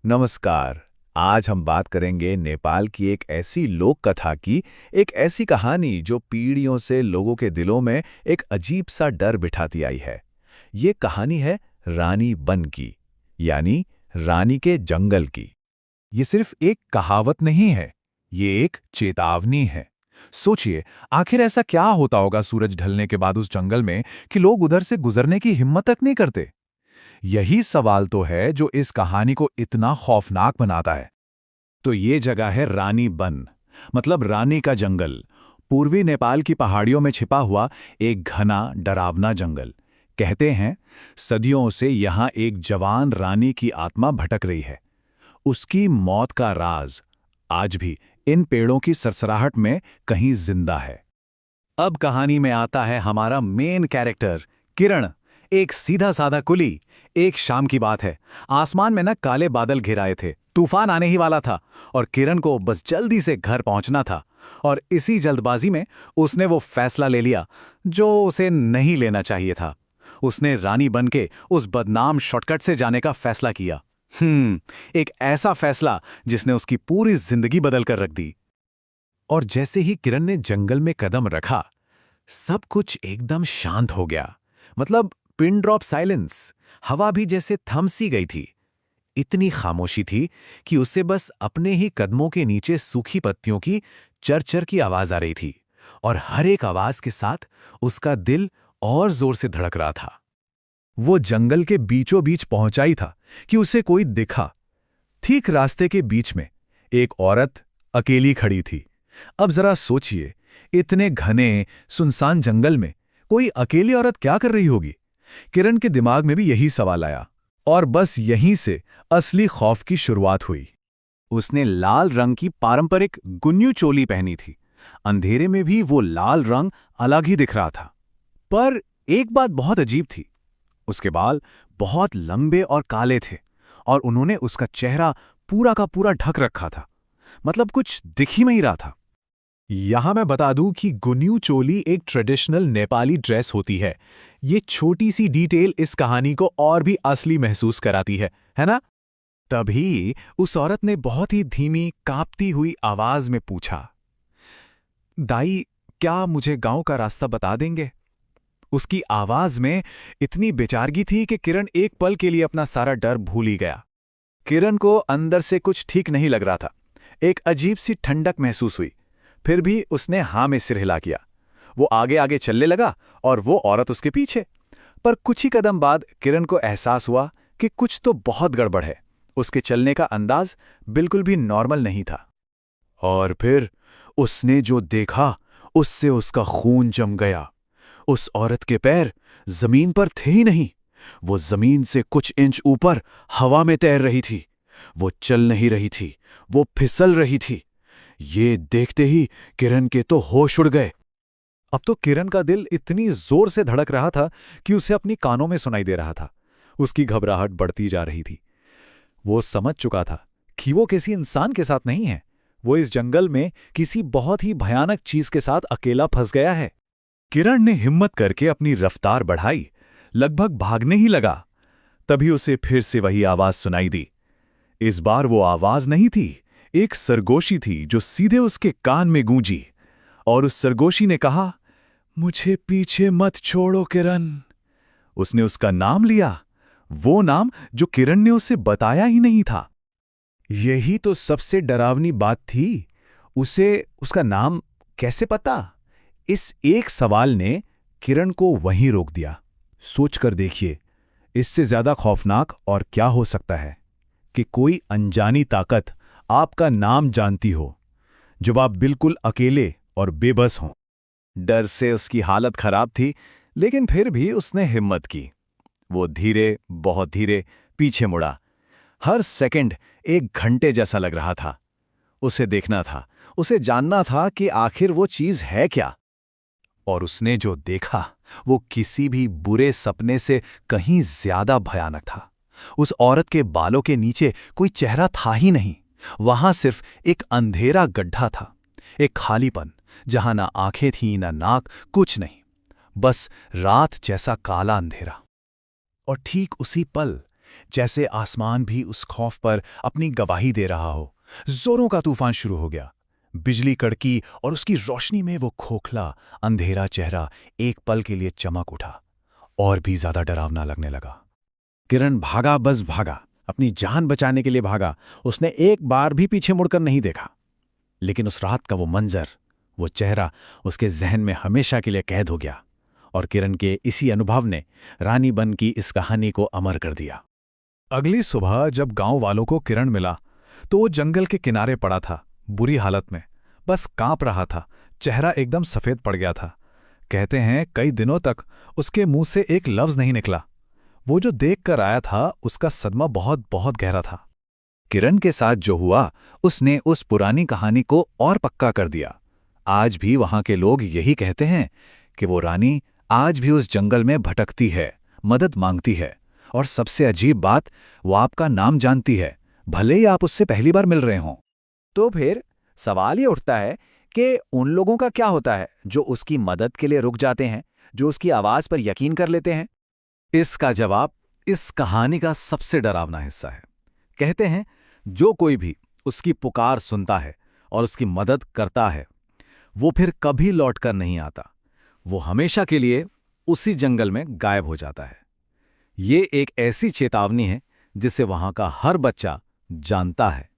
नमस्कार। आज हम बात करेंगे नेपाल की एक ऐसी लोक कथा की, एक ऐसी कहानी जो पीढ़ियों से लोगों के दिलों में एक अजीब सा डर बिठाती आई है। ये कहानी है रानी बन की, यानी रानी के जंगल की। ये सिर्फ एक कहावत नहीं है, ये एक चेतावनी है। सोचिए, आखिर ऐसा क्या होता होगा सूरज ढलने के बाद उस जंगल में कि लोग उधर से गुजरने की हिम्मत तक नहीं करते। यही सवाल तो है जो इस कहानी को इतना खौफनाक बनाता है। तो ये जगह है रानी बन, मतलब रानी का जंगल। पूर्वी नेपाल की पहाड़ियों में छिपा हुआ एक घना डरावना जंगल। कहते हैं, सदियों से यहाँ एक जवान रानी की आत्मा भटक रही है। उसकी मौत का राज आज भी इन पेड़ों की सरसराहट में कहीं जिंदा है। अब कहानी में आता है हमारा मेन कैरेक्टर किरण। एक सीधा साधा कुली। एक शाम की बात है, आसमान में काले बादल घिराए थे, तूफान आने ही वाला था और किरण को बस जल्दी से घर पहुंचना था। और इसी जल्दबाजी में उसने वो फैसला ले लिया जो उसे नहीं लेना चाहिए था। उसने रानी बनके उस बदनाम शॉर्टकट से जाने का फैसला किया। एक ऐसा फैसला जिसने उसकी पूरी जिंदगी बदल कर रख दी। और जैसे ही किरण ने जंगल में कदम रखा, सब कुछ एकदम शांत हो गया। मतलब पिन ड्रॉप साइलेंस। हवा भी जैसे थम सी गई थी। इतनी खामोशी थी कि उसे बस अपने ही कदमों के नीचे सूखी पत्तियों की चरचर की आवाज आ रही थी। और हर एक आवाज के साथ उसका दिल और जोर से धड़क रहा था। वो जंगल के बीचों बीच पहुंचा ही था कि उसे कोई दिखा। ठीक रास्ते के बीच में एक औरत अकेली खड़ी थी। अब जरा सोचिए, इतने घने सुनसान जंगल में कोई अकेली औरत क्या कर रही होगी? किरण के दिमाग में भी यही सवाल आया। और बस यहीं से असली खौफ की शुरुआत हुई। उसने लाल रंग की पारंपरिक गुन्यू चोली पहनी थी। अंधेरे में भी वो लाल रंग अलग ही दिख रहा था। पर एक बात बहुत अजीब थी। उसके बाल बहुत लंबे और काले थे और उन्होंने उसका चेहरा पूरा का पूरा ढक रखा था। मतलब कुछ दिख ही नहीं रहा था। यहां मैं बता दूं कि गुन्यू चोली एक ट्रेडिशनल नेपाली ड्रेस होती है। ये छोटी सी डिटेल इस कहानी को और भी असली महसूस कराती है ना? तभी उस औरत ने बहुत ही धीमी कांपती हुई आवाज में पूछा, दाई, क्या मुझे गांव का रास्ता बता देंगे? उसकी आवाज में इतनी बेचारगी थी कि किरण एक पल के लिए अपना सारा डर भूल ही गया। किरण को अंदर से कुछ ठीक नहीं लग रहा था। एक अजीब सी ठंडक महसूस हुई। फिर भी उसने हाँ में सिर हिला किया। वो आगे आगे चलने लगा और वो औरत उसके पीछे। पर कुछ ही कदम बाद किरण को एहसास हुआ कि कुछ तो बहुत गड़बड़ है। उसके चलने का अंदाज बिल्कुल भी नॉर्मल नहीं था। और फिर उसने जो देखा, उससे उसका खून जम गया। उस औरत के पैर जमीन पर थे ही नहीं। वो जमीन से कुछ इंच ऊपर हवा में तैर रही थी। वो चल नहीं रही थी, वो फिसल रही थी। ये देखते ही किरण के तो होश उड़ गए। अब तो किरण का दिल इतनी जोर से धड़क रहा था कि उसे अपनी कानों में सुनाई दे रहा था। उसकी घबराहट बढ़ती जा रही थी। वो समझ चुका था कि वो किसी इंसान के साथ नहीं है। वो इस जंगल में किसी बहुत ही भयानक चीज के साथ अकेला फंस गया है। किरण ने हिम्मत करके अपनी रफ्तार बढ़ाई, लगभग भागने ही लगा। तभी उसे फिर से वही आवाज सुनाई दी। इस बार वो आवाज नहीं थी, एक सरगोशी थी जो सीधे उसके कान में गूंजी। और उस सरगोशी ने कहा, मुझे पीछे मत छोड़ो किरण। उसने उसका नाम लिया, वो नाम जो किरण ने उसे बताया ही नहीं था। यही तो सबसे डरावनी बात थी। उसे उसका नाम कैसे पता? इस एक सवाल ने किरण को वहीं रोक दिया। सोचकर देखिए, इससे ज्यादा खौफनाक और क्या हो सकता है कि कोई अनजानी ताकत आपका नाम जानती हो, जब आप बिल्कुल अकेले और बेबस हों। डर से उसकी हालत खराब थी, लेकिन फिर भी उसने हिम्मत की। वो धीरे, बहुत धीरे पीछे मुड़ा। हर सेकंड एक घंटे जैसा लग रहा था। उसे देखना था, उसे जानना था कि आखिर वो चीज है क्या। और उसने जो देखा वो किसी भी बुरे सपने से कहीं ज्यादा भयानक था। उस औरत के बालों के नीचे कोई चेहरा था ही नहीं। वहां सिर्फ एक अंधेरा गड्ढा था, एक खालीपन जहां ना आंखें थीं ना नाक, कुछ नहीं, बस रात जैसा काला अंधेरा। और ठीक उसी पल जैसे आसमान भी उस खौफ पर अपनी गवाही दे रहा हो। जोरों का तूफान शुरू हो गया। बिजली कड़की और उसकी रोशनी में वो खोखला, अंधेरा चेहरा एक पल के लिए चमक उठा और भी ज्यादा डरावना लगने लगा। किरण भागा, बस भागा, अपनी जान बचाने के लिए भागा। उसने एक बार भी पीछे मुड़कर नहीं देखा। लेकिन उस रात का वो मंजर, वो चेहरा उसके जहन में हमेशा के लिए कैद हो गया। और किरण के इसी अनुभव ने रानी बन की इस कहानी को अमर कर दिया। अगली सुबह जब गांव वालों को किरण मिला तो वो जंगल के किनारे पड़ा था, बुरी हालत में, बस कांप रहा था, चेहरा एकदम सफेद पड़ गया था। कहते हैं कई दिनों तक उसके मुंह से एक लफ्ज नहीं निकला। वो जो देख कर आया था उसका सदमा बहुत बहुत गहरा था। किरण के साथ जो हुआ उसने उस पुरानी कहानी को और पक्का कर दिया। आज भी वहां के लोग यही कहते हैं कि वो रानी आज भी उस जंगल में भटकती है, मदद मांगती है, और सबसे अजीब बात, वो आपका नाम जानती है, भले ही आप उससे पहली बार मिल रहे हों। तो फिर सवाल ये उठता है कि उन लोगों का क्या होता है जो उसकी मदद के लिए रुक जाते हैं, जो उसकी आवाज पर यकीन कर लेते हैं? इसका जवाब इस कहानी का सबसे डरावना हिस्सा है। कहते हैं जो कोई भी उसकी पुकार सुनता है और उसकी मदद करता है, वो फिर कभी लौटकर नहीं आता। वो हमेशा के लिए उसी जंगल में गायब हो जाता है। ये एक ऐसी चेतावनी है जिसे वहां का हर बच्चा जानता है।